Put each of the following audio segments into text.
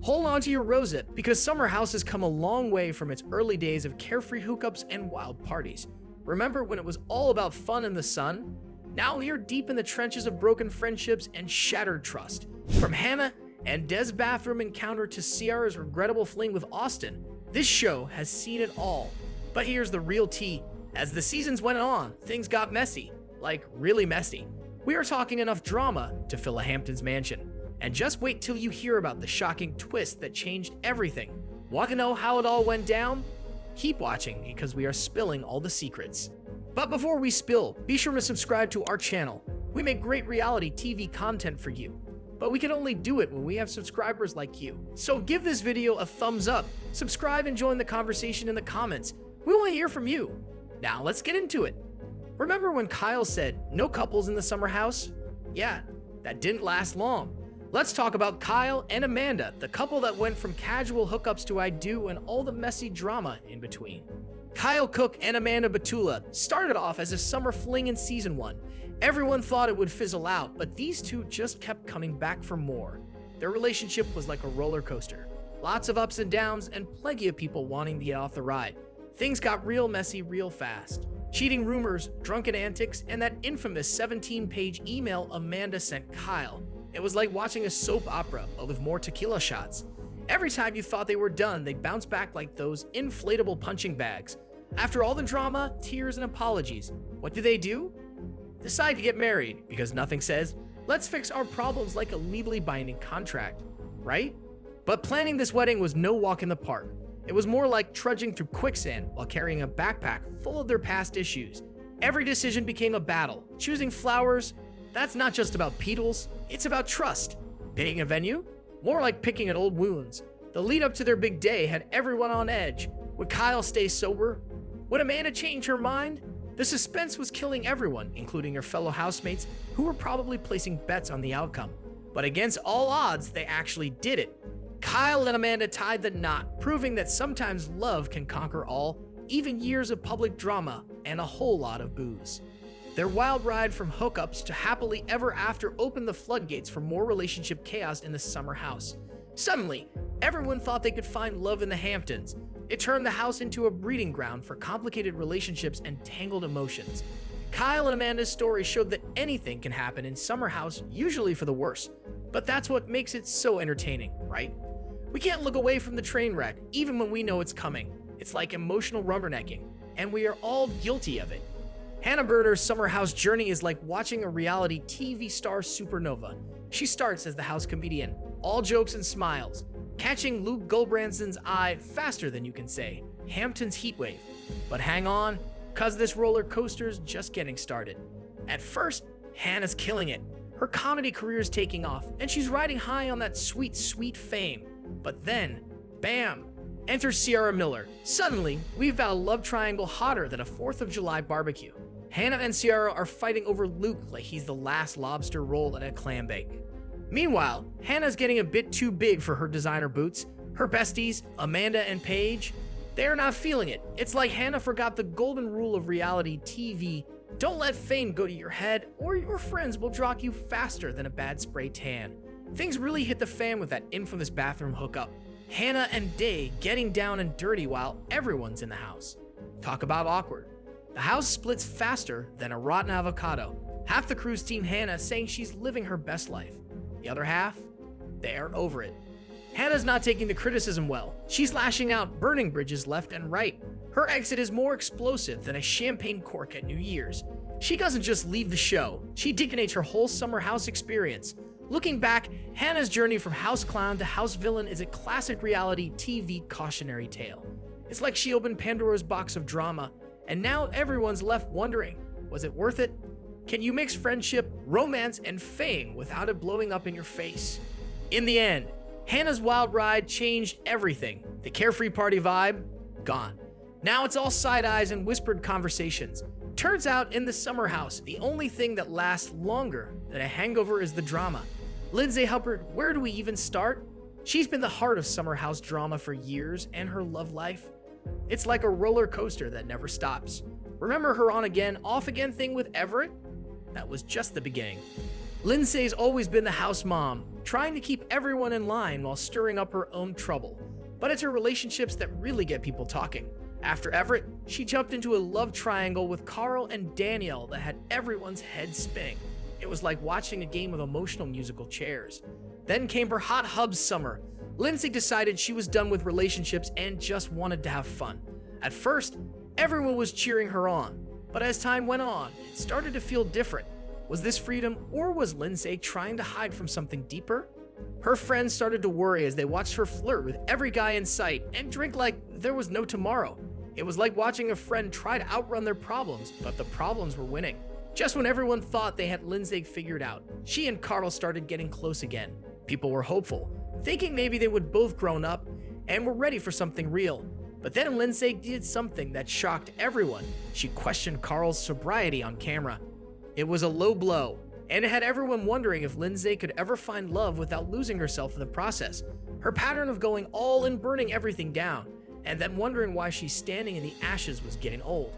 Hold on to your rosette, because Summer House has come a long way from its early days of carefree hookups and wild parties. Remember when it was all about fun in the sun? Now we are deep in the trenches of broken friendships and shattered trust. From Hannah and Des' bathroom encounter to Ciara's regrettable fling with Austin, this show has seen it all. But here's the real tea. As the seasons went on, things got messy. Like, really messy. We are talking enough drama to fill a Hamptons mansion. And just wait till you hear about the shocking twist that changed everything. Want to know how it all went down? Keep watching, because we are spilling all the secrets. But before we spill, be sure to subscribe to our channel. We make great reality TV content for you. But we can only do it when we have subscribers like you. So give this video a thumbs up, subscribe and join the conversation in the comments. We want to hear from you. Now let's get into it. Remember when Kyle said, no couples in the summer house? Yeah, that didn't last long. Let's talk about Kyle and Amanda, the couple that went from casual hookups to I do and all the messy drama in between. Kyle Cook and Amanda Batula started off as a summer fling in season 1. Everyone thought it would fizzle out, but these two just kept coming back for more. Their relationship was like a roller coaster. Lots of ups and downs and plenty of people wanting to get off the ride. Things got real messy real fast. Cheating rumors, drunken antics, and that infamous 17-page email Amanda sent Kyle. It was like watching a soap opera, but with more tequila shots. Every time you thought they were done, they'd bounce back like those inflatable punching bags. After all the drama, tears, and apologies, what do? Decide to get married, because nothing says, let's fix our problems like a legally binding contract, right? But planning this wedding was no walk in the park. It was more like trudging through quicksand while carrying a backpack full of their past issues. Every decision became a battle. Choosing flowers, that's not just about petals, it's about trust. Picking a venue? More like picking at old wounds. The lead up to their big day had everyone on edge. Would Kyle stay sober? Would Amanda change her mind? The suspense was killing everyone, including her fellow housemates, who were probably placing bets on the outcome. But against all odds, they actually did it. Kyle and Amanda tied the knot, proving that sometimes love can conquer all, even years of public drama and a whole lot of booze. Their wild ride from hookups to happily ever after opened the floodgates for more relationship chaos in the summer house. Suddenly, everyone thought they could find love in the Hamptons. It turned the house into a breeding ground for complicated relationships and tangled emotions. Kyle and Amanda's story showed that anything can happen in summer house, usually for the worse. But that's what makes it so entertaining, right? We can't look away from the train wreck, even when we know it's coming. It's like emotional rubbernecking, and we are all guilty of it. Hannah Berner's summer house journey is like watching a reality TV star supernova. She starts as the house comedian, all jokes and smiles, catching Luke Gulbrandson's eye faster than you can say, Hampton's heatwave. But hang on, cause this roller coaster's just getting started. At first, Hannah's killing it. Her comedy career is taking off, and she's riding high on that sweet, sweet fame. But then, bam, enter Ciara Miller. Suddenly, we've got a love triangle hotter than a 4th of July barbecue. Hannah and Ciara are fighting over Luke like he's the last lobster roll at a clam bake. Meanwhile, Hannah's getting a bit too big for her designer boots. Her besties, Amanda and Paige, they're not feeling it. It's like Hannah forgot the golden rule of reality TV. Don't let fame go to your head, or your friends will drop you faster than a bad spray tan. Things really hit the fan with that infamous bathroom hookup. Hannah and Day getting down and dirty while everyone's in the house. Talk about awkward. The house splits faster than a rotten avocado. Half the crew's team Hannah saying she's living her best life. The other half, they're over it. Hannah's not taking the criticism well. She's lashing out, burning bridges left and right. Her exit is more explosive than a champagne cork at New Year's. She doesn't just leave the show, she decanates her whole summer house experience. Looking back, Hannah's journey from house clown to house villain is a classic reality TV cautionary tale. It's like she opened Pandora's box of drama, and now everyone's left wondering, was it worth it? Can you mix friendship, romance, and fame without it blowing up in your face? In the end, Hannah's wild ride changed everything. The carefree party vibe, gone. Now it's all side eyes and whispered conversations. Turns out in the summer house, the only thing that lasts longer than a hangover is the drama. Lindsay Hubbard, where do we even start? She's been the heart of summer house drama for years, and her love life. It's like a roller coaster that never stops. Remember her on again, off again thing with Everett? That was just the beginning. Lindsay's always been the house mom, trying to keep everyone in line while stirring up her own trouble. But it's her relationships that really get people talking. After Everett, she jumped into a love triangle with Carl and Danielle that had everyone's head spinning. It was like watching a game of emotional musical chairs. Then came her hot hubs summer. Lindsay decided she was done with relationships and just wanted to have fun. At first, everyone was cheering her on, but as time went on, it started to feel different. Was this freedom, or was Lindsay trying to hide from something deeper? Her friends started to worry as they watched her flirt with every guy in sight and drink like there was no tomorrow. It was like watching a friend try to outrun their problems, but the problems were winning. Just when everyone thought they had Lindsay figured out, she and Carl started getting close again. People were hopeful, thinking maybe they would both grown up and were ready for something real. But then Lindsay did something that shocked everyone. She questioned Carl's sobriety on camera. It was a low blow, and it had everyone wondering if Lindsay could ever find love without losing herself in the process. Her pattern of going all in, burning everything down, and then wondering why she's standing in the ashes was getting old.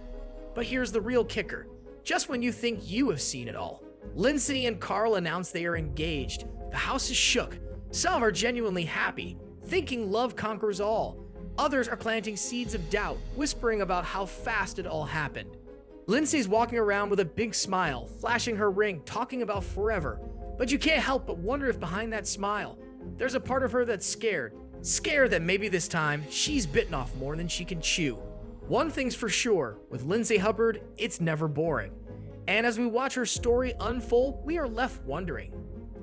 But here's the real kicker. Just when you think you have seen it all, Lindsay and Carl announced they are engaged. The house is shook. Some are genuinely happy, thinking love conquers all. Others are planting seeds of doubt, whispering about how fast it all happened. Lindsay's walking around with a big smile, flashing her ring, talking about forever. But you can't help but wonder if behind that smile, there's a part of her that's scared. Scared that maybe this time, she's bitten off more than she can chew. One thing's for sure, with Lindsay Hubbard, it's never boring. And as we watch her story unfold, we are left wondering,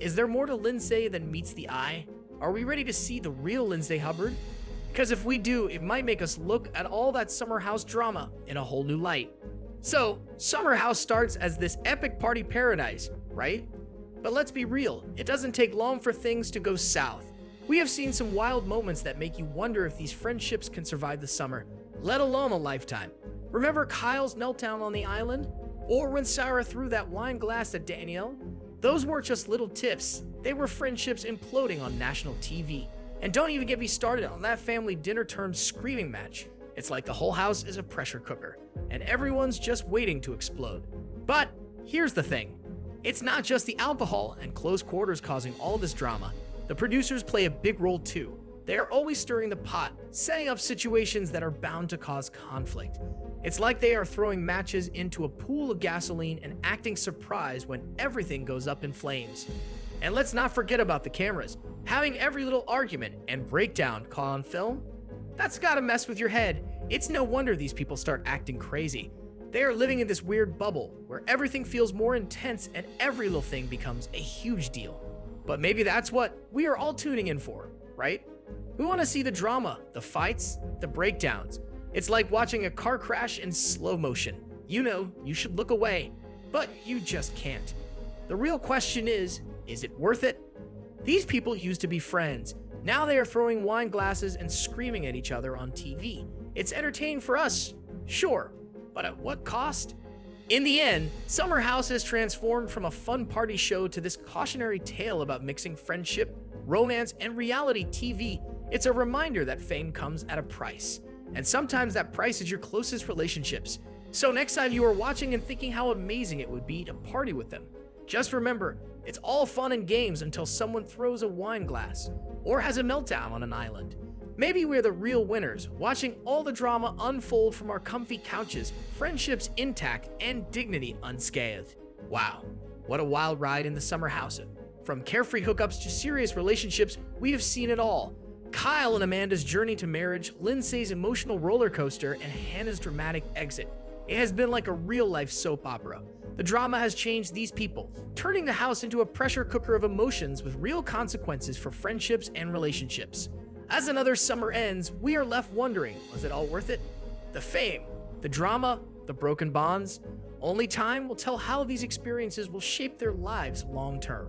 is there more to Lindsay than meets the eye? Are we ready to see the real Lindsay Hubbard? Because if we do, it might make us look at all that summer house drama in a whole new light. So, summer house starts as this epic party paradise, right? But let's be real, it doesn't take long for things to go south. We have seen some wild moments that make you wonder if these friendships can survive the summer, let alone a lifetime. Remember Kyle's meltdown on the island? Or when Sarah threw that wine glass at Danielle? Those weren't just little tiffs, they were friendships imploding on national TV. And don't even get me started on that family dinner turned screaming match. It's like the whole house is a pressure cooker, and everyone's just waiting to explode. But here's the thing. It's not just the alcohol and close quarters causing all this drama. The producers play a big role too. They are always stirring the pot, setting up situations that are bound to cause conflict. It's like they are throwing matches into a pool of gasoline and acting surprised when everything goes up in flames. And let's not forget about the cameras. Having every little argument and breakdown caught on film? That's gotta mess with your head. It's no wonder these people start acting crazy. They are living in this weird bubble where everything feels more intense and every little thing becomes a huge deal. But maybe that's what we are all tuning in for, right? We want to see the drama, the fights, the breakdowns. It's like watching a car crash in slow motion. You know, you should look away, but you just can't. The real question is it worth it? These people used to be friends. Now they are throwing wine glasses and screaming at each other on TV. It's entertaining for us, sure, but at what cost? In the end, Summer House has transformed from a fun party show to this cautionary tale about mixing friendship, romance, and reality TV. It's a reminder that fame comes at a price. And sometimes that price is your closest relationships. So next time you are watching and thinking how amazing it would be to party with them, just remember, it's all fun and games until someone throws a wine glass or has a meltdown on an island. Maybe we're the real winners, watching all the drama unfold from our comfy couches, friendships intact, and dignity unscathed. Wow, what a wild ride in the Summer House. From carefree hookups to serious relationships, we have seen it all. Kyle and Amanda's journey to marriage, Lindsay's emotional roller coaster, and Hannah's dramatic exit. It has been like a real-life soap opera. The drama has changed these people, turning the house into a pressure cooker of emotions with real consequences for friendships and relationships. As another summer ends, we are left wondering, was it all worth it? The fame, the drama, the broken bonds? Only time will tell how these experiences will shape their lives long term.